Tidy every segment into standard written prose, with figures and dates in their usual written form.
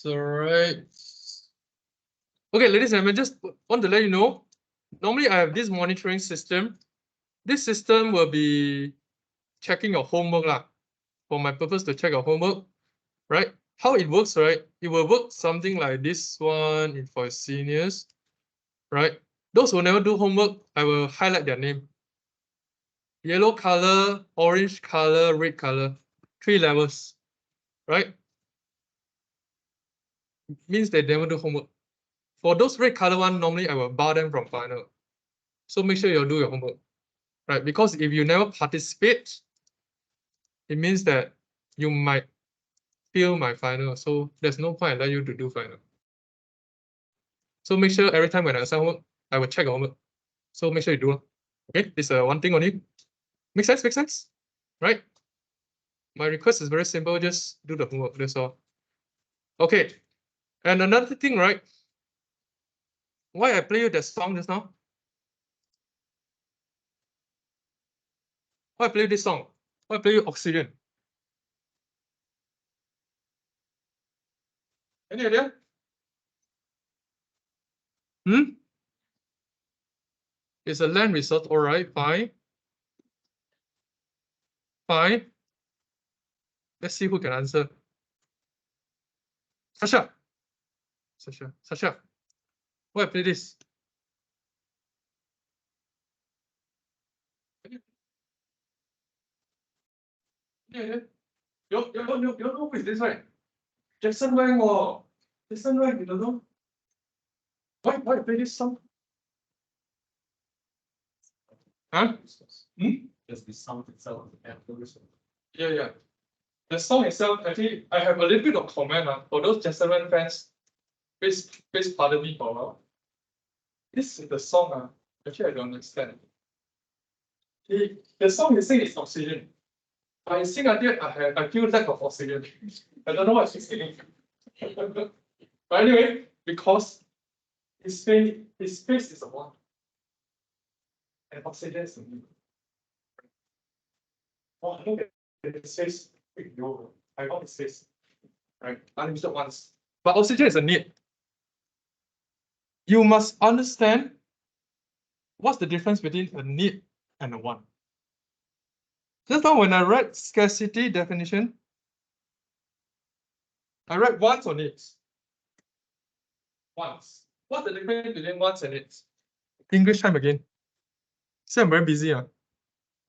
all right. Okay, ladies and gentlemen, just want to let you know, normally I have this monitoring system. This system will be checking your homework lah, for my purpose to check your homework, right? How it works, right? It will work something like this one for seniors, right? Those who never do homework, I will highlight their name. Yellow color, orange color, red color, 3 levels, right? Means they never do homework. For those red color one, normally I will bar them from final. So make sure you'll do your homework, right? Because if you never participate, it means that you might fail my final. So there's no point I let you to do final. So make sure every time when I assign homework, I will check your homework. So make sure you do it. Okay, this is one thing only. Make sense? Make sense? Right? My request is very simple. Just do the homework. That's all. Okay. And another thing, right? Why I play you that song just now? Why I play you this song? Why I play you Oxygen? Any idea? It's a land resort. All right, fine. Fine. Let's see who can answer. Sasha. Sasha. Why I play this? Yeah. You know who is this, right? Jackson Wang or Jackson Wang, you don't know? Why I play this song? Huh? Just the sound itself. Yeah. The song itself, actually, I have a little bit of comment for those Jackson Wang fans. Please pardon me for a while. This is the song. Actually, I don't understand. The song is saying it's Oxygen. I sing until I feel lack of oxygen. I don't know what she's singing. But anyway, because his face is a 1. And oxygen is a need. Oh, look at his face. I want his face. Right? Unlimited ones. But oxygen is a need. You must understand what's the difference between a need and a want. Just now when I read scarcity definition, I read wants or needs. Wants. What's the difference between wants and needs? English time again. See, I'm very busy.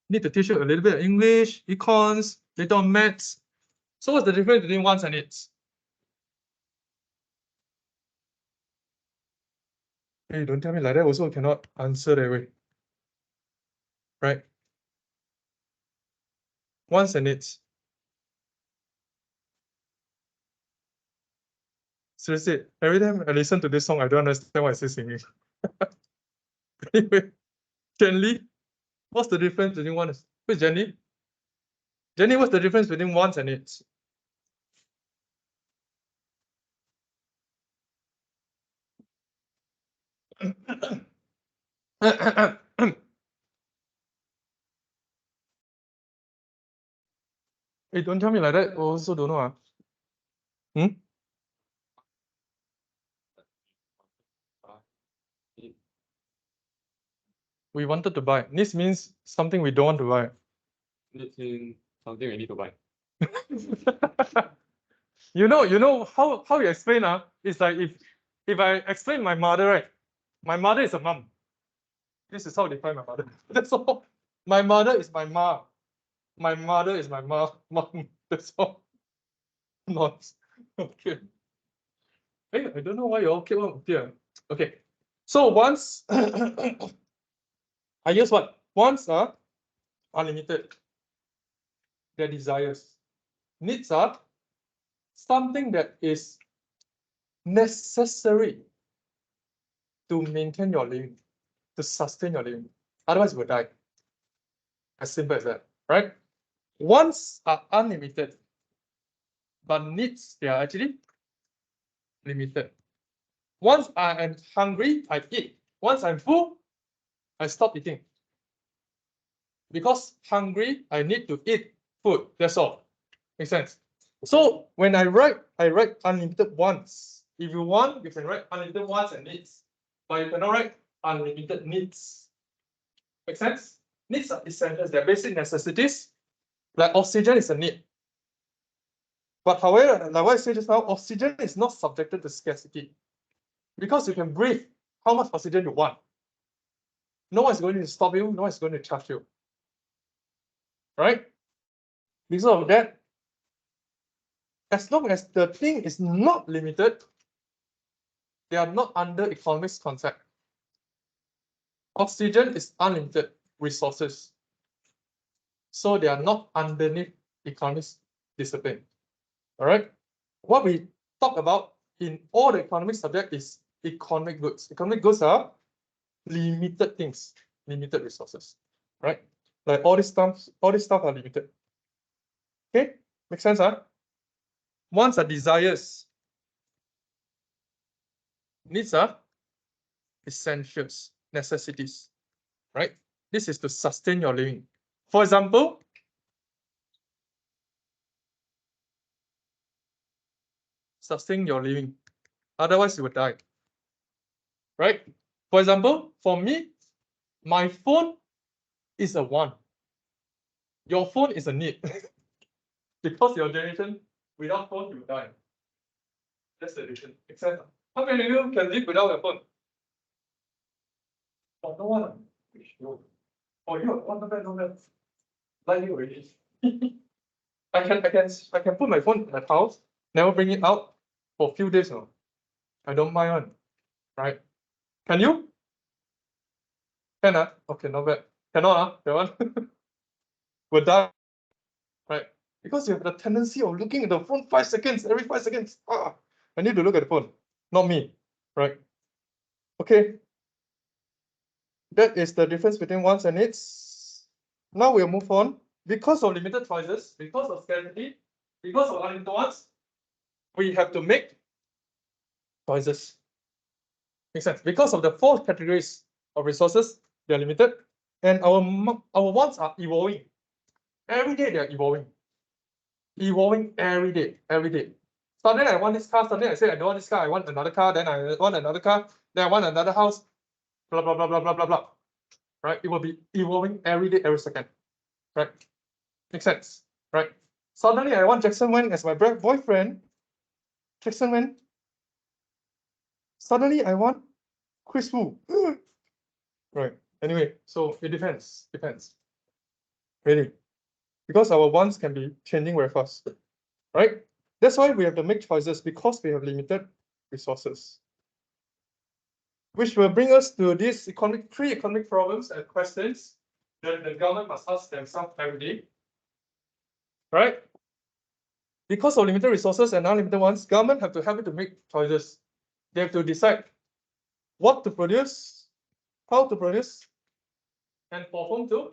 Need to teach you a little bit of English, econs, later on maths. So what's the difference between wants and needs? Hey, don't tell me like that also cannot answer that way. Right? Wants and needs. Seriously, every time I listen to this song, I don't understand what it's singing. Anyway, Jenny, what's the difference between wants? Who's Jenny? Jenny, what's the difference between wants and needs? Hey, don't tell me like that. Also don't know. We wanted to buy. This means something we don't want to buy. This means something we need to buy. You know how you explain it's like if I explain my mother, right? My mother is a mom. This is how I define my mother. That's all. My mother is my mom. My mother is my mom. That's all. Not okay. Hey, I don't know why you all keep on here. Okay. So once I use what? Wants are unlimited. Their desires. Needs are something that is necessary to maintain your living, to sustain your living. Otherwise, you will die. As simple as that, right? Wants are unlimited, but needs, they are actually limited. Once I am hungry, I eat. Once I'm full, I stop eating. Because hungry, I need to eat food. That's all. Make sense? So when I write unlimited wants. If you want, you can write unlimited wants and needs, but you cannot write unlimited needs. Make sense? Needs are essentials, they're basic necessities. Like oxygen is a need. But however, like what I said just now, oxygen is not subjected to scarcity. Because you can breathe how much oxygen you want. No one is going to stop you, no one is going to charge you. Right? Because of that, as long as the thing is not limited, they are not under economics concept. Oxygen is unlimited resources. So they are not underneath economics discipline. All right. What we talk about in all the economic subject is economic goods. Economic goods are limited things, limited resources, right? Like all this stuff are limited. Okay, make sense, huh? Wants are desires. Needs are essentials, necessities, right? This is to sustain your living. For example, sustain your living. Otherwise, you will die. Right? For example, for me, my phone is a want. Your phone is a need. Because your generation, without phone, you die. That's the difference. Make sense? How many of you can live without a phone? Oh, no one. Oh, you not bad, not bad. Like you already. I can put my phone in the house, never bring it out for a few days now. I don't mind one. Right? Can you? Can okay, not bad. Cannot that one. Will die. Right? Because you have the tendency of looking at the phone 5 seconds, every 5 seconds. I need to look at the phone. Not me. Right? Okay. That is the difference between wants and needs. Now we'll move on. Because of limited choices, because of scarcity, because of unlimited wants, we have to make choices. Makes sense. Because of the 4 categories of resources, they are limited, and our wants are evolving. Every day they are evolving. Evolving every day, every day. Suddenly I want this car, suddenly I say I don't want this car, I want another car, then I want another car, then I want another house, blah, blah, blah, blah, blah, blah, blah. Right? It will be evolving every day, every second. Right? Makes sense. Right? Suddenly I want Jackson Wang as my boyfriend. Jackson Wang. Suddenly I want Chris Wu. Right. Anyway, so it depends. Depends. Really. Because our wants can be changing very fast. Right? That's why we have to make choices, because we have limited resources. Which will bring us to these 3 economic problems and questions that the government must ask themselves every day. Right? Because of limited resources and unlimited ones, government have to help you to make choices. They have to decide what to produce, how to produce, and for whom to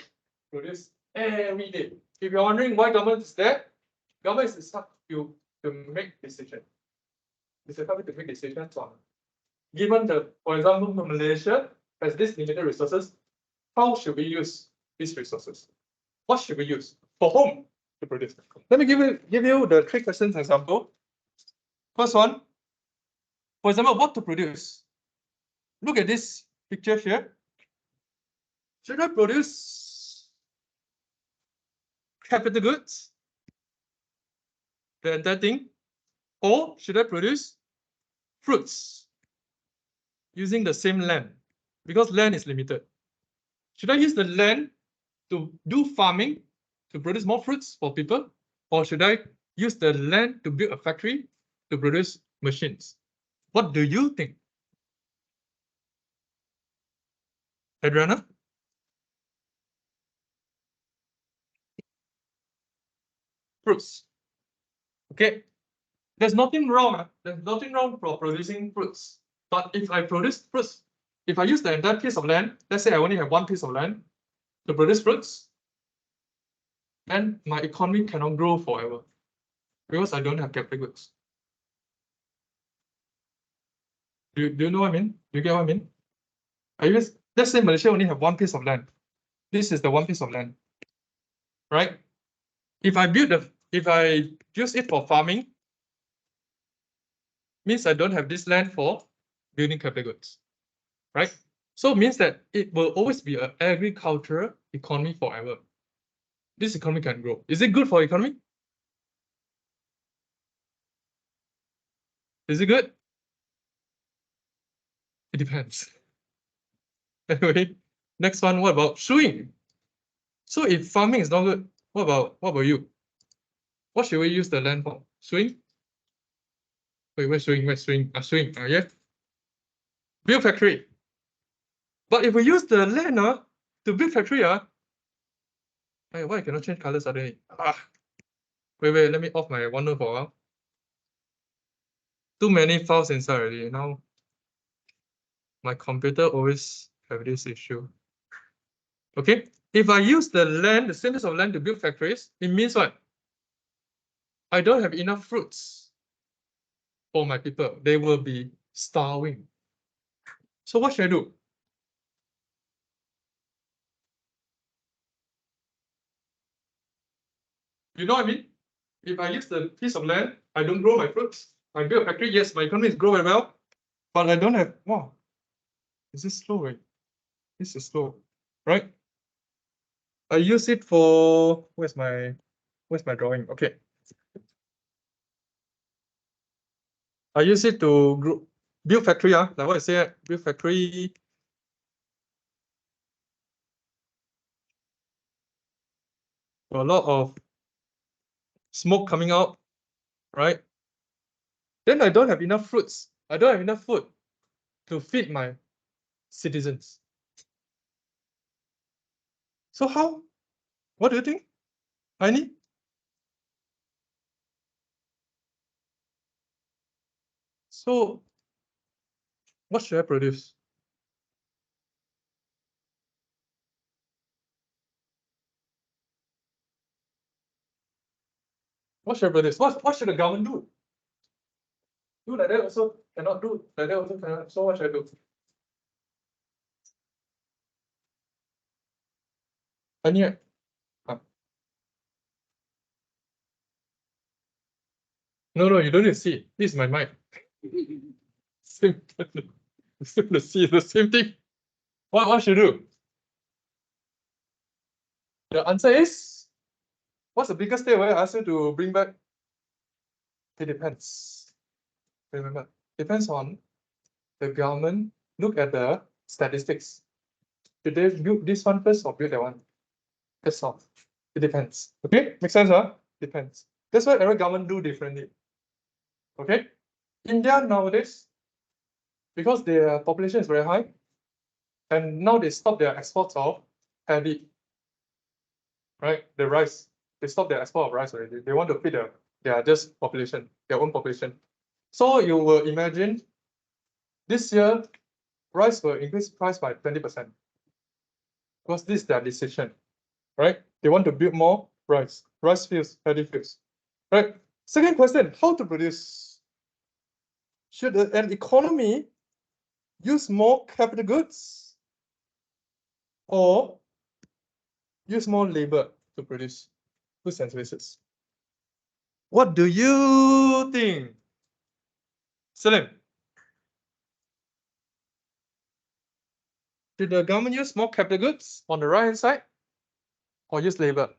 produce every day. If you're wondering why government is there, government is help you to make decisions. It's help you to make decisions on. Given the, for example, Malaysia has these limited resources, how should we use these resources? What should we use? For whom to produce? Let me give you the 3 questions example. First one, for example, what to produce? Look at this picture here. Should I produce capital goods, the entire thing, or should I produce fruits using the same land? Because land is limited. Should I use the land to do farming to produce more fruits for people, or should I use the land to build a factory to produce machines? What do you think? Adriana? Fruits. Okay. There's nothing wrong. There's nothing wrong for producing fruits. But if I produce fruits, if I use the entire piece of land, let's say I only have 1 piece of land to produce fruits, then my economy cannot grow forever because I don't have capital goods. Do you know what I mean? Do you get what I mean? Let's say Malaysia only have 1 piece of land. This is the 1 piece of land, right? If I use it for farming, means I don't have this land for building capital goods, right? So it means that it will always be an agricultural economy forever. This economy can grow. Is it good for economy? Is it good? It depends. Anyway, next one, what about shoeing? So if farming is not good, what about you? What should we use the land for? Shoeing? Wait, where's shoeing? Where's shoeing? Shoeing, yeah. Build factory. But if we use the land to build factory, hey, why I cannot change color suddenly? Wait, let me off my OneNote for a while. Too many files inside already. Now my computer always have this issue. Okay, if I use the land, the centers of land to build factories, it means what? I don't have enough fruits for my people. They will be starving. So what should I do? You know what I mean? If I use the piece of land, I don't grow my fruits. I build a factory, yes, my economy is growing well, but I don't have, wow, is this slow, right? This is slow, right? I use it for, where's my drawing? Okay. I use it to build factory, like what I said, build factory. A lot of smoke coming out, right? Then I don't have enough fruits. I don't have enough food to feed my citizens. So how? What do you think? Heini? So what should I produce? What should I produce? What should the government do? Do like that also cannot do. Like that also cannot. So what should I do? Heini? No, you don't need to see. This is my mind. Simple to see the same thing. What should I do? The answer is, what's the biggest thing I ask you to bring back? It depends. Remember, depends on the government. Look at the statistics. Did they build this one first or build that one? That's all. It depends. Okay, make sense, huh? Depends. That's why every government do differently. Okay, India nowadays, because their population is very high, and now they stop their exports of paddy. Right, the rice. They stop their export of rice already. They want to feed their just population, their own population. So you will imagine this year, rice will increase price by 20%. Because this is their decision, right? They want to build more rice fields, paddy fields. Right. Second question, how to produce? Should an economy use more capital goods or use more labor to produce goods and services? What do you think? Salim, should the government use more capital goods on the right hand side or use labor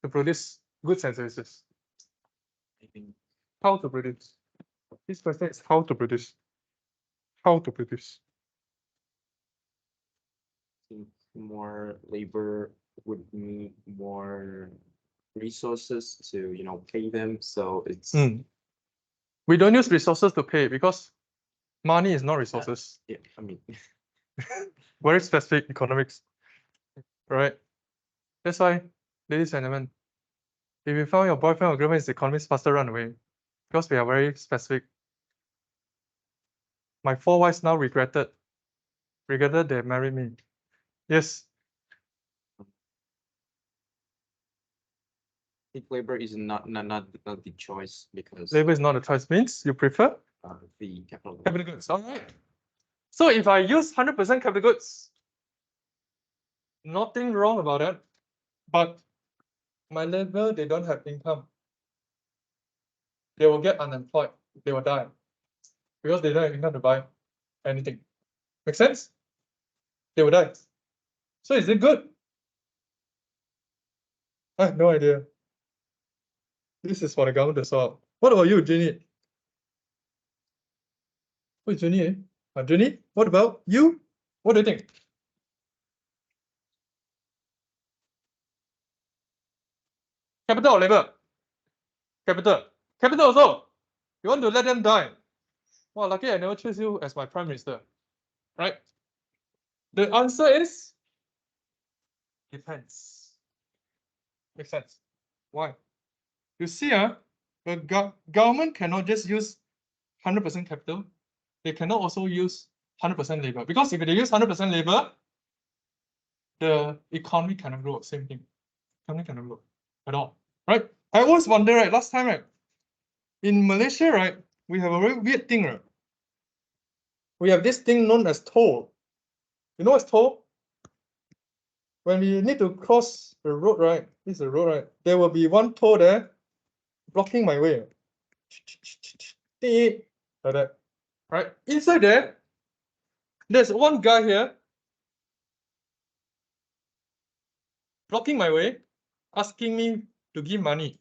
to produce goods and services? I think How to produce? This question is how to produce. How to produce? more labor would need more resources to, pay them. So it's We don't use resources to pay because money is not resources. yeah, I mean, Very specific economics, right? That's why, ladies and gentlemen, if you found your boyfriend or girlfriend is economist, faster run away because we are very specific. My 4 wives now regretted they married me. Yes. I think labor is not the choice because Labor is not a choice. Means you prefer the capital. capital goods. All right. So if I use 100% capital goods, nothing wrong about that. But my labor, they don't have income. they will get unemployed. They will die because they don't have income to buy anything. Make sense? They will die. So is it good? I have no idea. This is for the government to solve. What about you, Jenny? Who is Jenny? Jenny, what about you? What do you think? Capital or labor? Capital. Capital also. You want to let them die? Well, lucky I never choose you as my prime minister. Right? The answer is depends. Makes sense. Why? You see, the government cannot just use 100% capital. They cannot also use 100% labor. Because if they use 100% labor, the economy cannot grow. Same thing. Economy cannot grow at all. Right? I always wonder, right? Last time, right? In Malaysia, right? We have a very weird thing, right? We have this thing known as toll. You know what's toll? When we need to cross the road, right? This is the road, right? There will be one toll there blocking my way. Like that. Right? Inside there, there's one guy here blocking my way, asking me to give money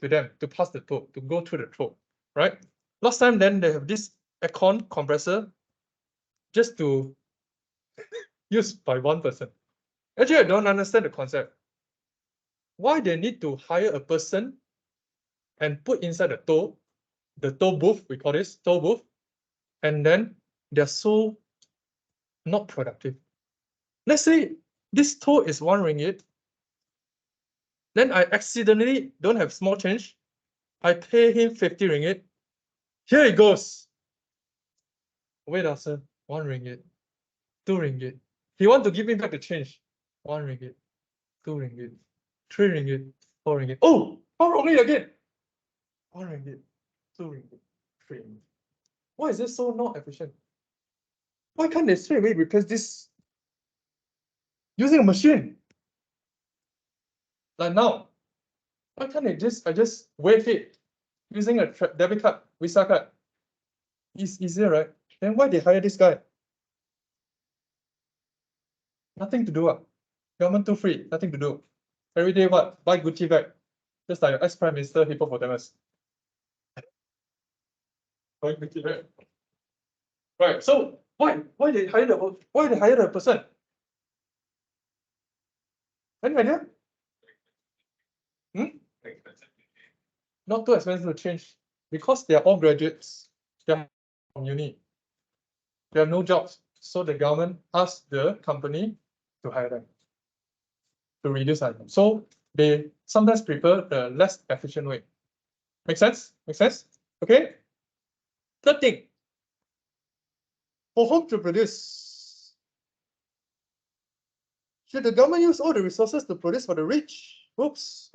to them to pass the toll, to go through the toll. Right? Last time, then they have this aircon compressor just to use by one person. Actually, I don't understand the concept. Why they need to hire a person and put inside the toll booth, we call this toll booth, and then they're so not productive. Let's say this toll is 1 ringgit, then I accidentally don't have small change. I pay him 50 ringgit. Here it goes. Wait, sir, 1 ringgit, 2 ringgit. He want to give me back the change. 1 ringgit, 2 ringgit, 3 ringgit, 4 ringgit. Oh, how wrongly again? 1 ringgit, 2 ringgit, 3 ringgit. Why is this so not efficient? Why can't they straight away replace this using a machine? Like now, why can't I just wave it using a debit card, Visa card? It's easier, right? Then why they hire this guy? Nothing to do. Government too free, nothing to do. Every day what? Buy Gucci bag. Just like your ex-prime minister Hippopotamus. Buy Gucci bag. Right. So why they hire the person? Any idea? Not too expensive to change because they are all graduates. They are from uni. They have no jobs. So the government asked the company to hire them to reduce them. So they sometimes prefer the less efficient way. Make sense? Make sense? Okay. Third thing. For whom to produce? Should the government use all the resources to produce for the rich? Oops.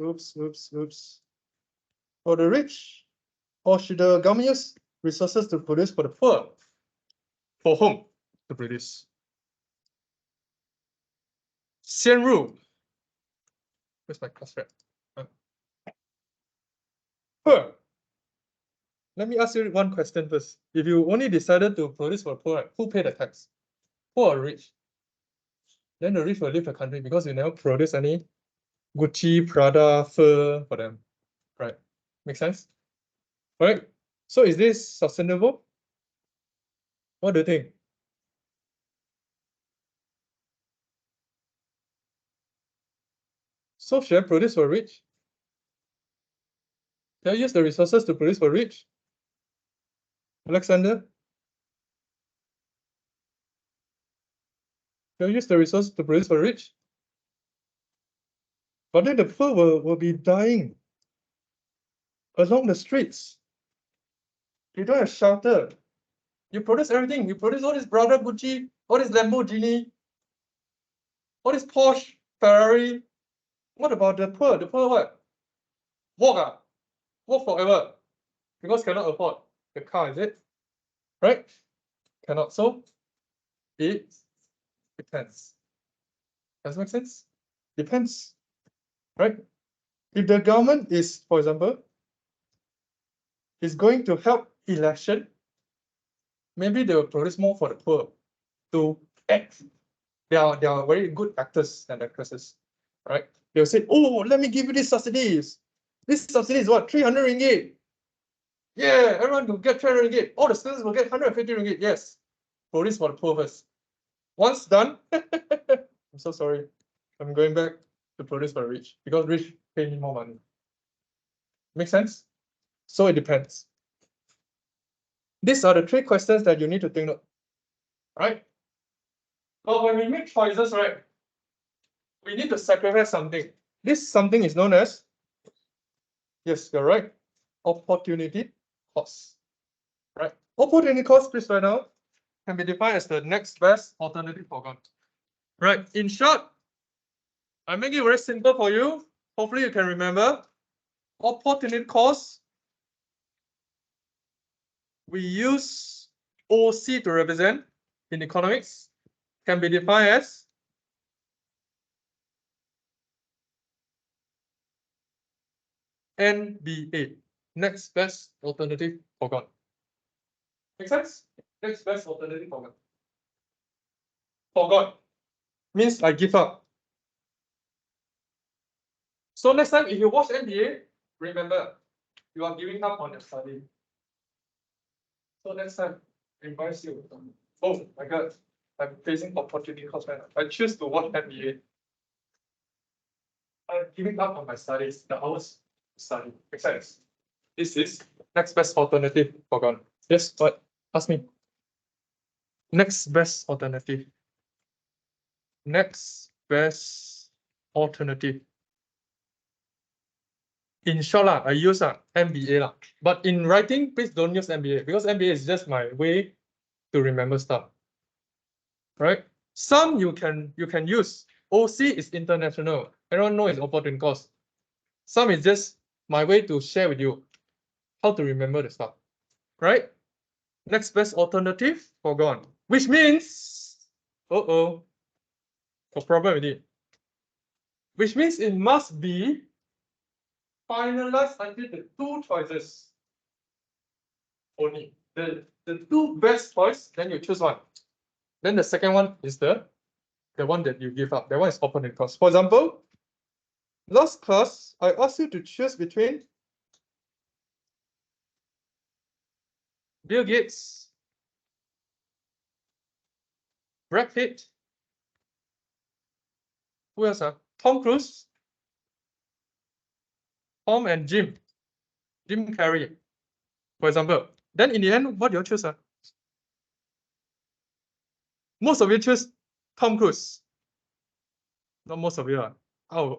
For the rich? Or should the government use resources to produce for the poor? For whom to produce? Xian Ru. Where's my class rep? Poor. Let me ask you one question first. If you only decided to produce for poor, who pay the tax? Poor or rich? Then the rich will leave the country because you never produce any Gucci, Prada, fur for them. Right? Make sense? Right? So is this sustainable? What do you think? So should I produce for rich? Can I use the resources to produce for rich? Alexander? Can I use the resources to produce for rich? But then the poor will be dying along the streets. You don't have shelter. You produce everything. You produce all this Prada, Gucci, all this Lamborghini, all this Porsche, Ferrari. What about the poor? The poor what? Walk walk forever because cannot afford the car, is it? Right? Cannot. So it depends. Does that make sense? Depends. Right? If the government is, for example, is going to help election, maybe they will produce more for the poor to act. They are very good actors and actresses, right? They'll say, oh, let me give you these subsidies. This subsidy is what, 300 ringgit? Yeah, everyone will get 300 ringgit. All the students will get 150 ringgit. Yes, produce for the poor first. Once done, I'm so sorry. I'm going back to produce for the rich because rich pay me more money. Make sense? So it depends. These are the 3 questions that you need to think of, right? But when we make choices, right, we need to sacrifice something. This something is known as, yes, you're right, opportunity cost, right? Opportunity cost, please right now, can be defined as the next best alternative forgone. Right, in short, I make it very simple for you. Hopefully you can remember. Opportunity cost, we use OC to represent in economics, can be defined as NBA, next best alternative forgone. Make sense? Next best alternative forgone. Forgone means I give up. So next time if you watch NBA, remember you are giving up on your study. So next time, reminds you, oh my God, I'm facing opportunity cost right now. I choose to watch NBA. I'm giving up on my studies, the hours to study. Makes sense. This is next best alternative forgone. Yes, what? Ask me. Next best alternative. Next best alternative. In short, I use MBA. But in writing, please don't use MBA because MBA is just my way to remember stuff. Right? Some you can use. OC is international. Everyone knows it's opportunity cost. Some is just my way to share with you how to remember the stuff. Right? Next best alternative, forgone. Which means, got problem with it. Which means it must be finalized until the 2 choices only. The 2 best choice, then you choose one. Then the second one is the one that you give up. That one is opportunity cost. For example, last class, I asked you to choose between Bill Gates, Brad Pitt, who else? Tom Cruise, Tom and Jim Carrey, for example. Then in the end, what do you choose? Most of you choose Tom Cruise. Not most of you. Oh,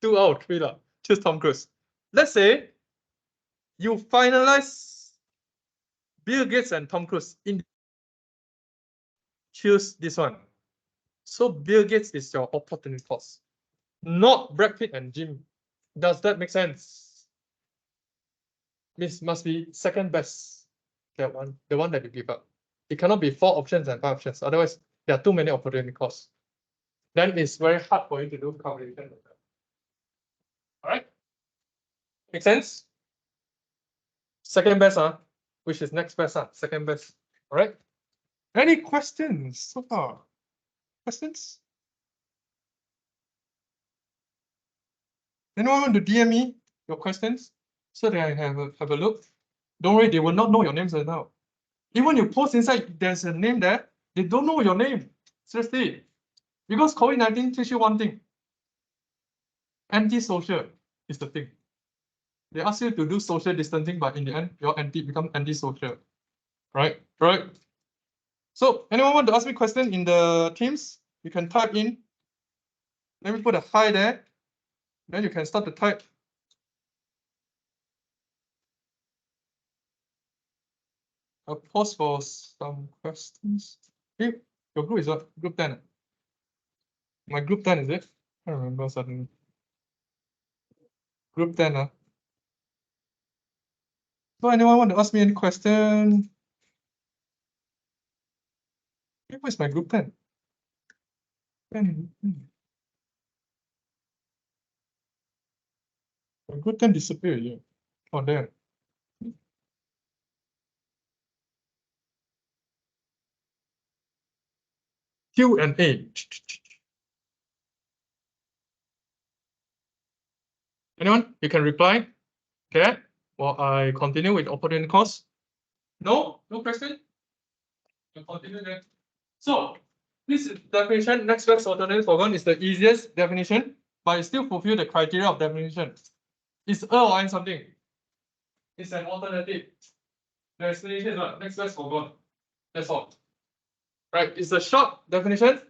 2 out of 3 choose Tom Cruise. Let's say you finalize Bill Gates and Tom Cruise. Choose this one. So Bill Gates is your opportunity cost, not Brad Pitt and Jim. Does that make sense? This must be second best. That one, the one that you give up. It cannot be 4 options and 5 options. Otherwise, there are too many opportunity costs. Then it's very hard for you to do calculation. All right. Make sense? Second best, which is next best, second best. All right. Any questions so far? Questions? Anyone want to DM me your questions so that I have a look? Don't worry, they will not know your names right now. Even you post inside, there's a name there, they don't know your name. Seriously. Because COVID-19 teaches you one thing. Anti-social is the thing. They ask you to do social distancing, but in the end, your become anti-social. Right? Right. So anyone want to ask me question in the Teams? You can type in. Let me put a hi there. Then you can start to type. I'll pause for some questions. Hey, your group is what? Group 10. My group 10 is it? I don't remember suddenly. Group 10. So anyone want to ask me any question? Hey, where's my group 10? My group 10 disappeared. Yeah. Oh, there. Q and A. Anyone? You can reply. Okay. Well, I continue with opportunity cost. No? No question? I'll continue then. So this definition, next best alternative for one, is the easiest definition, but it still fulfill the criteria of definition. It's or and something. It's an alternative. The explanation is what? Next best for one. That's all. Right? It's a short definition.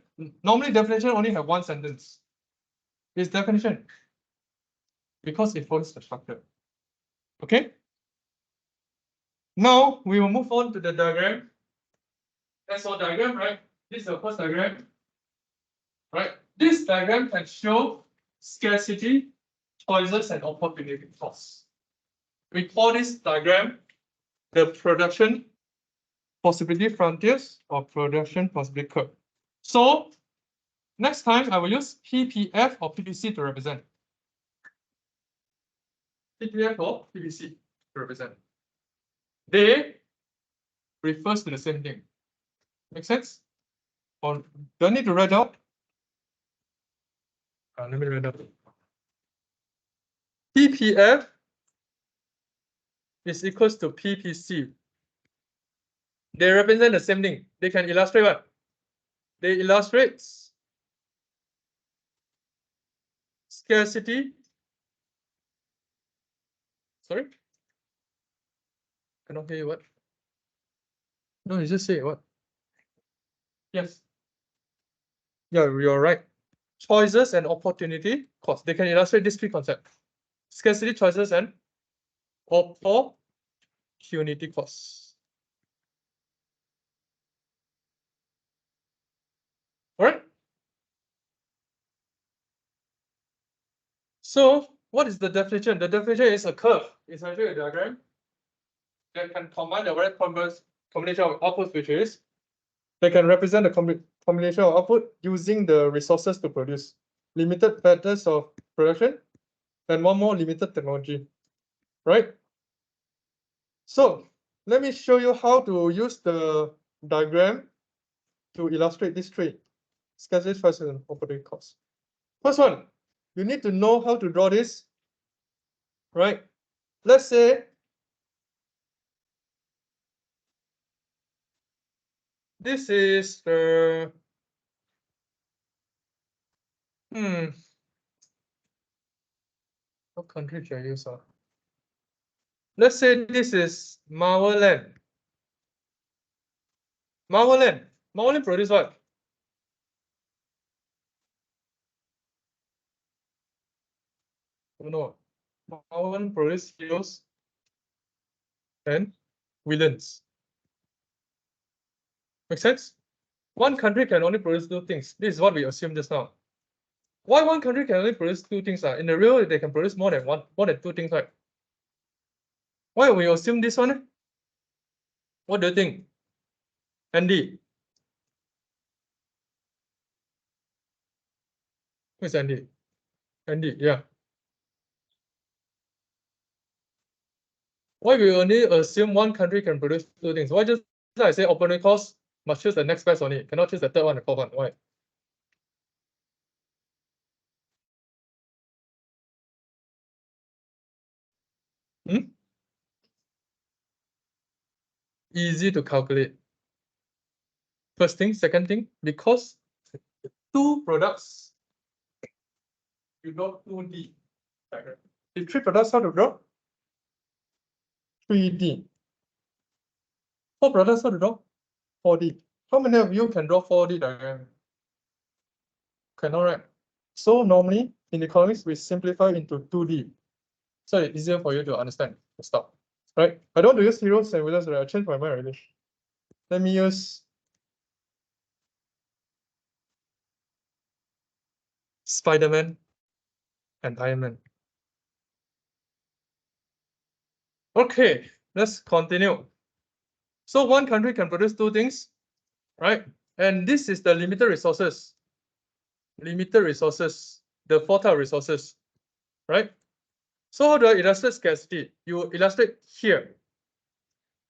Normally definition only have one sentence. It's definition. Because it follows the structure. Okay? Now we will move on to the diagram. That's all diagram, right? This is the first diagram. Right? This diagram can show scarcity, choices, and opportunity costs. We call this diagram the production possibility frontiers or production possibility curve. So next time I will use PPF or PPC to represent. PPF or PPC to represent. They refers to the same thing. Make sense? Or don't need to write out. Let me write out. PPF is equals to PPC. They represent the same thing. They can illustrate what? They illustrate scarcity. Sorry? Cannot hear you what? No, you just say what? Yes. Yeah, you're right. Choices and opportunity cost. They can illustrate these three concepts. Scarcity, choices, and opportunity costs. All right. So what is the definition? The definition is a curve. It's actually a diagram that can combine the right combination of outputs, which is they can represent the combination of output using the resources to produce limited patterns of production and one more limited technology, right? So let me show you how to use the diagram to illustrate this three: scarcity, choices, and opportunity costs. First one, you need to know how to draw this, right? Let's say this is the what country should I use? Let's say this is Mawaland. Mawaland produce what? No. Mawaland produce heroes and villains. Make sense? One country can only produce two things. This is what we assumed just now. Why one country can only produce two things? In the real, they can produce more than two things, right? Why we assume this one? What do you think? Andy. Who's Andy? Andy, yeah. Why we only assume one country can produce two things? Why just I say opportunity cost must choose the next best only, cannot choose the third one, the fourth one? Why? Easy to calculate. First thing, second thing, because two products, you draw 2D. If three products, how to draw? 3D. Four products, how to draw? 4D. How many of you can draw 4D diagram? Cannot, right? So normally in economics, we simplify into 2D. So it's easier for you to understand the stuff. Right? I don't want to use heroes and villains, right? I changed my mind already. Let me use Spider-Man and Iron Man. Okay, let's continue. So one country can produce two things, right? And this is the limited resources. Limited resources, the four type of resources, right? So how do I illustrate scarcity? You illustrate here.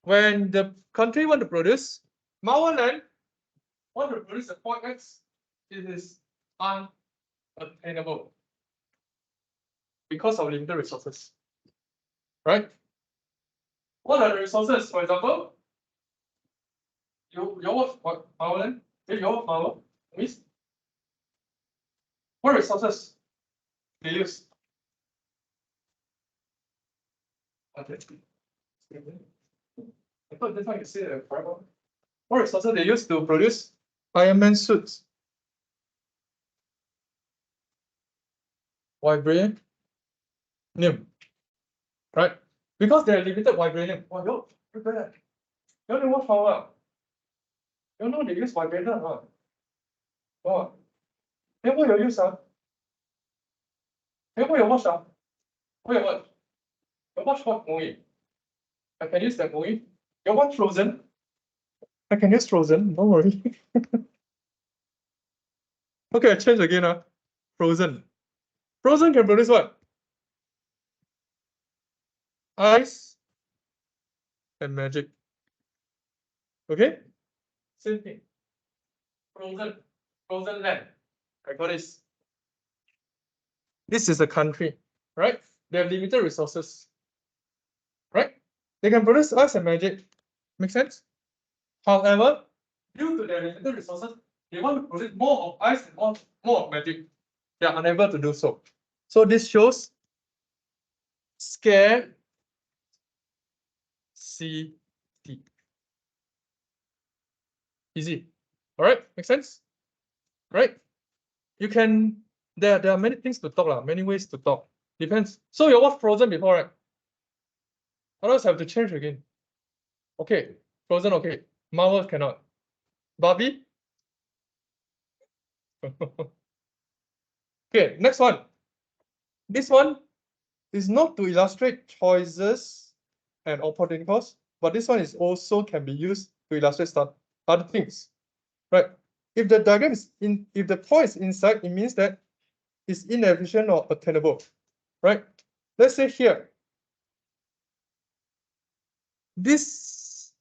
When the country want to produce, Mawaland want to produce a point X, it is unattainable because of limited resources. Right? What are the resources? For example, your power then? Your power means what resources they use? Okay. I thought this one you say the correct one. What resources they use to produce Iron Man suits? Vibranium. Right? Because they're limited vibranium. Oh, look at that. You know what power? You know they use vibranium, huh? Oh. Then what you use, huh? Then what you watch, huh? What you watch? You watch what movie? I can use that movie. You watch Frozen? I can use Frozen, don't worry. Okay, I change again, huh? Frozen. Frozen can produce what? Ice and magic. Okay? Same thing. Frozen land. I got this. This is a country, right? They have limited resources, right? They can produce ice and magic. Make sense? However, due to their limited resources, they want to produce more of ice and more of magic. They are unable to do so. So this shows scarcity. Easy. All right, make sense? Right? You can. There are many things to talk, many ways to talk. Depends. So you watched Frozen before, right? Otherwise, I have to change again. Okay, Frozen, okay. Marvel cannot. Barbie? Okay, next one. This one is not to illustrate choices and opportunity costs, but this one is also can be used to illustrate some other things. Right? If the diagram is if the point is inside, it means that it's inefficient or attainable. Right? Let's say here. This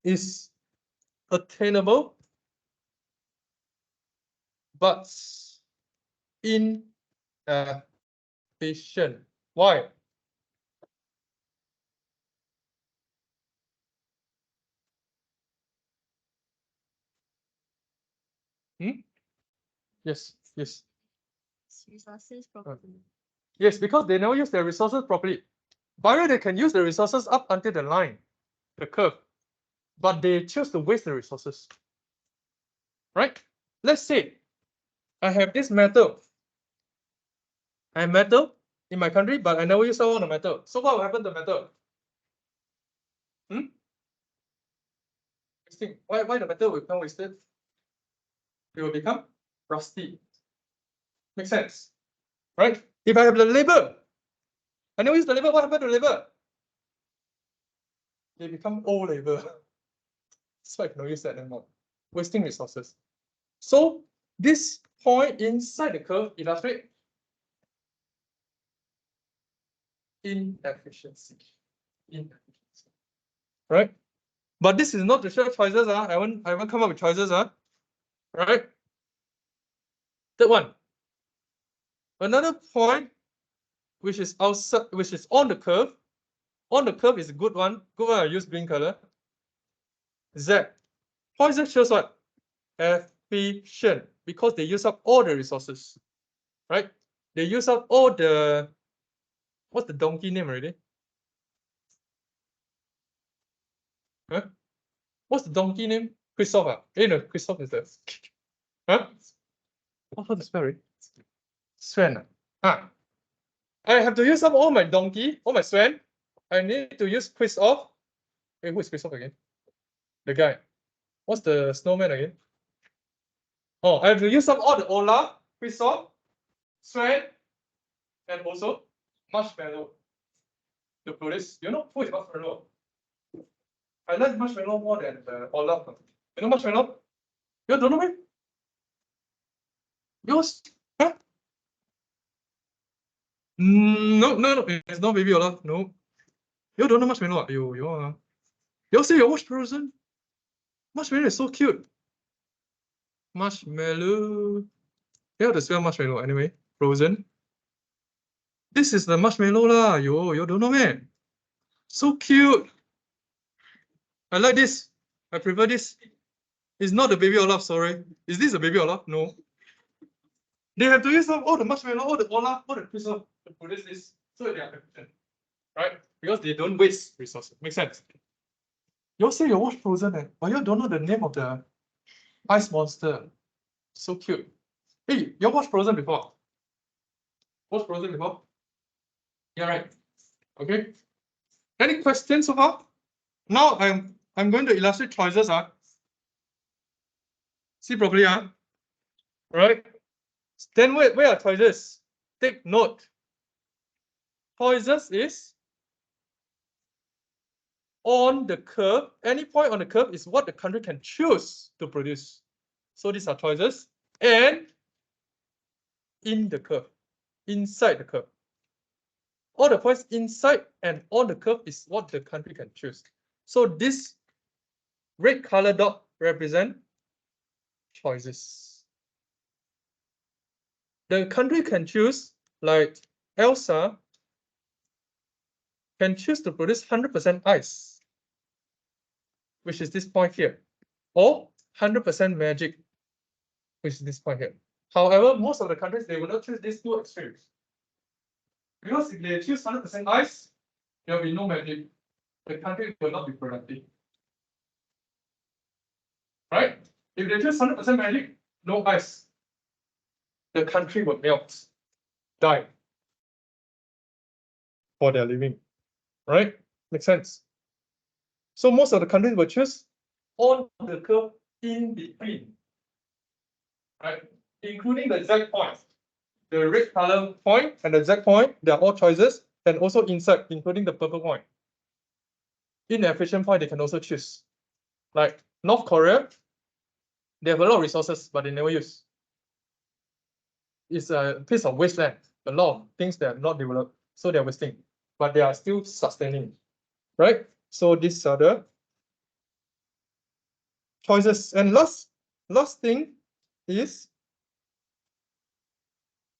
is attainable, but inefficient. Why? Yes. Resources properly. Yes, because they never use their resources properly. By the way, they can use the resources up until the line, the curve, but they choose to waste the resources. Right? Let's say I have this metal. I have metal in my country, but I never use all the metal. So what will happen to metal? Why the metal will become wasted? It will become rusty. Make sense? Right? If I have the labor, I never use the labor, what happened to labor? They become old labor. So I cannot use that anymore. Wasting resources. So this point inside the curve illustrate inefficiency. Right? But this is not to show choices. I haven't come up with choices. Right? Third one. Another point which is outside, which is on the curve. On the curve is a good one. Good one, I use green color. Z. Point Z shows what? Efficient, because they use up all the resources. Right? They use up all the, what's the donkey name already? Huh? What's the donkey name? Christoph. No, Christoph is the. Huh? How to spell it? Sven. I have to use up all my donkey, all my Sven. I need to use Christoph. Wait, who is Christoph again? The guy. What's the snowman again? Oh, I have to use up all the Olaf, Christoph, Sven, and also Marshmallow to produce. You know who is Marshmallow? I like Marshmallow more than the Olaf. You know Marshmallow? You don't know me? Yours? Huh? No, it's not Baby Olaf. No. You don't know Marshmallow. You say you watch Frozen? Marshmallow is so cute. Marshmallow. You have to spell marshmallow anyway. Frozen. This is the marshmallow lah. You don't know, man. So cute. I like this. I prefer this. It's not the baby Olaf, sorry. Is this a baby Olaf? No. They have to use up all the marshmallow, all the Olaf, all the crystal to produce this. So they are efficient. Right? Because they don't waste resources. Makes sense. You all say you watch Frozen, but you don't know the name of the ice monster. So cute. Hey, you watched Frozen before? Watched Frozen before? Yeah, right. Okay. Any questions so far? Now I'm going to illustrate choices. See properly. Right. Then where are choices? Take note. Choices is on the curve. Any point on the curve is what the country can choose to produce. So these are choices. And in the curve, inside the curve. All the points inside and on the curve is what the country can choose. So this red color dot represent choices. The country can choose, like Elsa can choose to produce 100% ice, which is this point here, or 100% magic, which is this point here. However, most of the countries, they will not choose these two extremes. Because if they choose 100% ice, there will be no magic. The country will not be productive. Right? If they choose 100% magic, no ice, the country will melt, die for their living. Right? Makes sense. So most of the countries will choose on the curve in between. Right? Including the Z point. The red color point and the Z point, they are all choices, and also inside, including the purple point. Inefficient point, they can also choose. Like North Korea, they have a lot of resources, but they never use. It's a piece of wasteland, a lot of things that are not developed, so they're wasting, but they are still sustaining, right? So these are the choices. And last thing is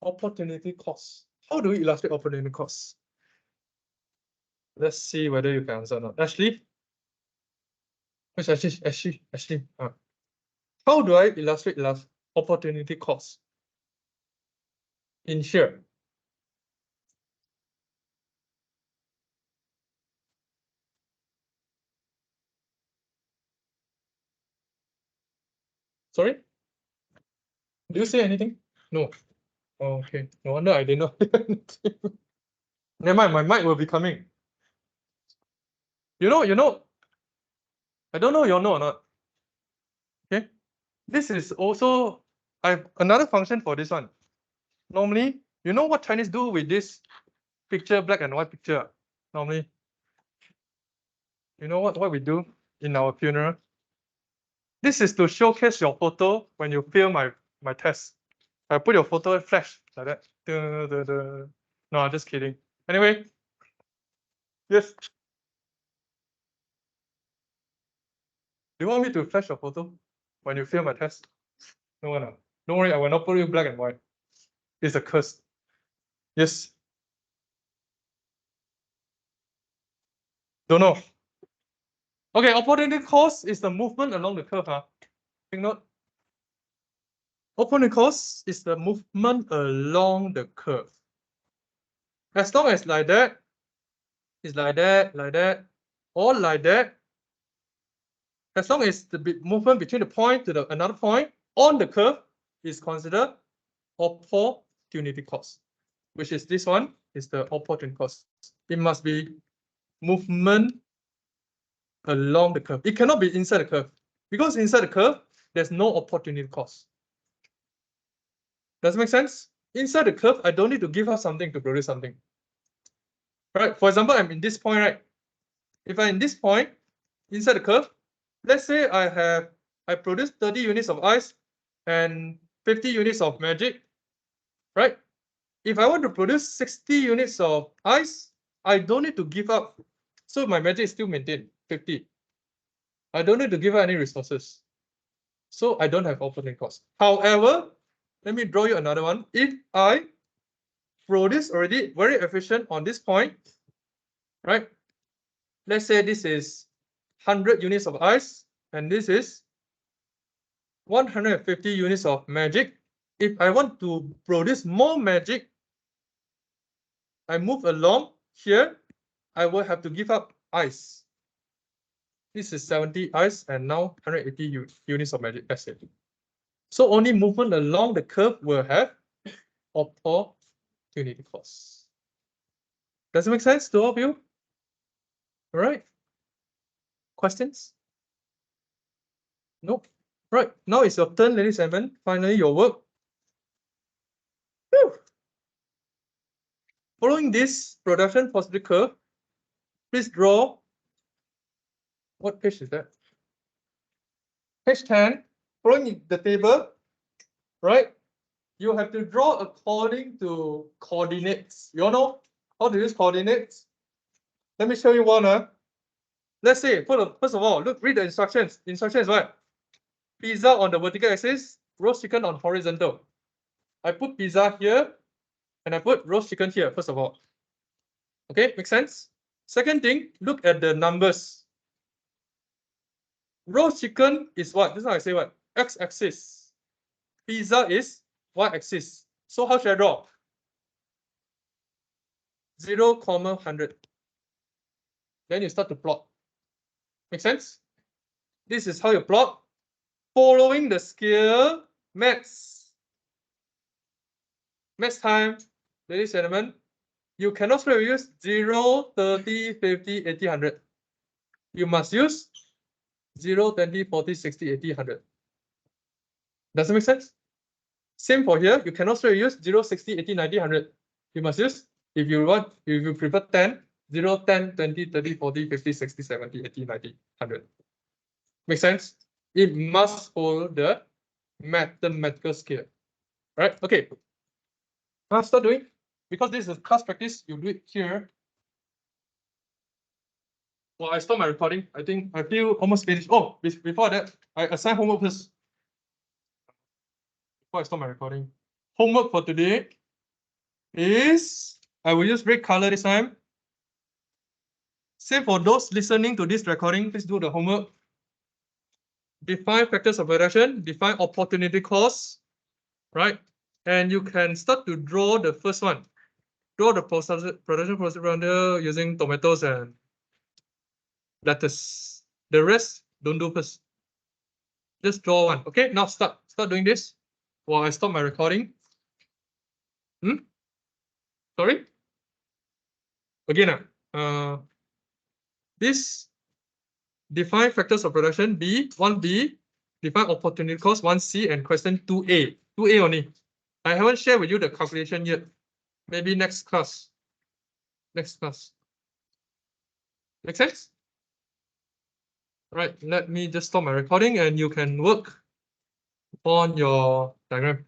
opportunity cost. How do we illustrate opportunity cost? Let's see whether you can answer or not. Ashley? Which Ashley? How do I illustrate opportunity cost in here? Sorry? Do you say anything? No. Oh, okay. No wonder I didn't know. Never mind, my mic will be coming. You know, I don't know you know or not. Okay. This is also, I have another function for this one. Normally, you know what Chinese do with this picture, black and white picture? Normally, you know what we do in our funeral? This is to showcase your photo when you fail my test. I put your photo flash like that. No, I'm just kidding. Anyway, yes. Do you want me to flash your photo when you fail my test? No. Don't worry, I will not put you black and white. It's a curse. Yes. Don't know. Okay, opportunity cost is the movement along the curve. Take note. Opportunity cost is the movement along the curve. As long as like that, it's like that, or like that. As long as the movement between the point to another point on the curve is considered opportunity cost, which is this one is the opportunity cost. It must be movement along the curve. It cannot be inside the curve, because inside the curve, there's no opportunity cost. Does it make sense? Inside the curve, I don't need to give up something to produce something. Right? For example, I'm in this point, right? If I'm in this point, inside the curve, let's say I produce 30 units of ice and 50 units of magic, right? If I want to produce 60 units of ice, I don't need to give up. So my magic is still maintained, 50. I don't need to give up any resources. So I don't have opportunity cost. However, let me draw you another one. If I produce already very efficient on this point, right? Let's say this is 100 units of ice, and this is 150 units of magic. If I want to produce more magic, I move along here, I will have to give up ice. This is 70 ice and now 180 units of magic. That's it. So only movement along the curve will have opportunity cost. Does it make sense to all of you? All right. Questions? Nope. Right. Now it's your turn, ladies and gentlemen. Finally, your work. Whew. Following this production velocity curve, please draw. What page is that? Page 10. Following the table, right? You have to draw according to coordinates. You all know how to use coordinates? Let me show you one. Let's say, first of all, look, read the instructions. Instruction is what? Pizza on the vertical axis, roast chicken on horizontal. I put pizza here, and I put roast chicken here, first of all. Okay, make sense? Second thing, look at the numbers. Roast chicken is what? This is how I say what? X-axis. Pizza is Y-axis. So how should I draw? 0, 100. Then you start to plot. Make sense? This is how you plot. Following the scale, maths. Maths time, ladies and gentlemen. You cannot straight use 0, 30, 50, 80, 100. You must use 0, 20, 40, 60, 80, 100. Does it make sense? Same for here. You cannot straight use 0, 60, 80, 90, 100. You must use, if you prefer 10, 0, 10, 20, 30, 40, 50, 60, 70, 80, 90, 100. Make sense? It must follow the mathematical scale. Right? Okay. Now start doing. Because this is class practice, you do it here. Well, I stop my recording. I think I feel almost finished. Oh, before that, I assign homework first. Before I stop my recording. Homework for today is, I will use red color this time. Same for those listening to this recording, please do the homework. Define factors of production, define opportunity cost, right? And you can start to draw the first one. Draw the production process render using tomatoes and lettuce. The rest, don't do first. Just draw one. Okay, now start doing this while I stop my recording. Sorry? Again, this define factors of production B, 1B, define opportunity cost 1C, and question 2A. 2A only. I haven't shared with you the calculation yet. Maybe next class. Next class. Make sense? Right, let me just stop my recording and you can work on your diagram.